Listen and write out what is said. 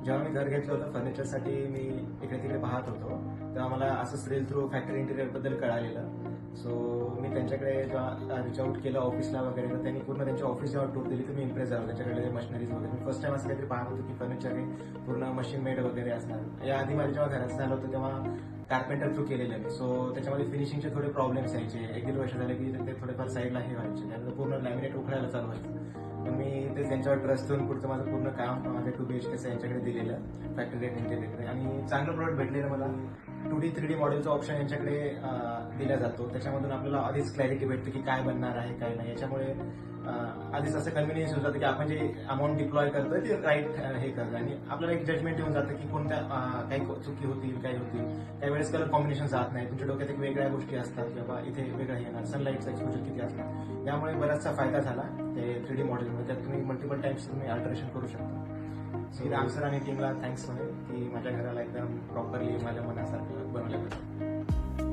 जेव्हा मी घर घेतलं होतं फर्निचरसाठी मी इकडे तिकडे पाहत होतो तेव्हा मला असं सेल थ्रू फॅक्टरी इंटिरियरबद्दल कळालेलं. सो मी त्यांच्याकडे जेव्हा रिच आउट केलं ऑफिसला वगैरे तर त्यांनी पूर्ण त्यांची ऑफिस जेव्हा टूर दिली तर मी इम्प्रेस झालो त्यांच्याकडे मशिनरीज वगैरे. मी फर्स्ट टाइम असं काहीतरी पाहत होतो की फर्निचर हे पूर्ण मशीन मेड वगैरे असणार. याआधी माझ्या जेव्हा घराचं झालं होतं तेव्हा कार्पेंटर थ्रू केलेलं आहे. सो त्याच्यामध्ये फिनिशिंगचे थोडे प्रॉब्लेम्स यायचे. एक दीड वर्ष झाले की ते थोडेफार साईडला हे व्हायचे त्यानंतर पूर्ण लॅमिनेट उखडायला चालू व्हायचं. पण मी ते त्यांच्यावर ट्रस्ट देऊन पुढचं माझं पूर्ण काम माझ्या 2 BHK यांच्याकडे दिलेलं फॅक्टरी इंटिरियरकडे आणि चांगलं प्रोडक्ट भेटलेलं मला. 2D 3D मॉडेलचा ऑप्शन यांच्याकडे दिला जातो. त्याच्यामधून आपल्याला आधीच क्लॅरिटी भेटते की काय बनणार आहे काय नाही. याच्यामुळे आधीच असं कन्व्हिनियन्स होऊन जातं की आपण जे अमाऊंट डिप्लॉय करतोय ते राईट हे करतं आणि आपल्याला एक जजमेंट येऊन जातं की कोणत्या काही चुकी होतील काही होतील. काही वेळेस कलर कॉम्बिनेशन जात नाही. तुमच्या डोक्यात एक वेगळ्या गोष्टी असतात की बाबा इथे वेगळं येणार सनलाईटचा एक्सपोजर किती असणार. यामुळे बराचसा फायदा झाला ते 3D मॉडेलमध्ये. त्यात तुम्ही मल्टिपल टाइम्स तुम्ही अल्टरेशन करू शकता. सो रामसर आणि टीमला थँक्स म्हणे की माझ्या घराला एकदम प्रॉपरली माझ्या मनासारखं बनवल्याबद्दल.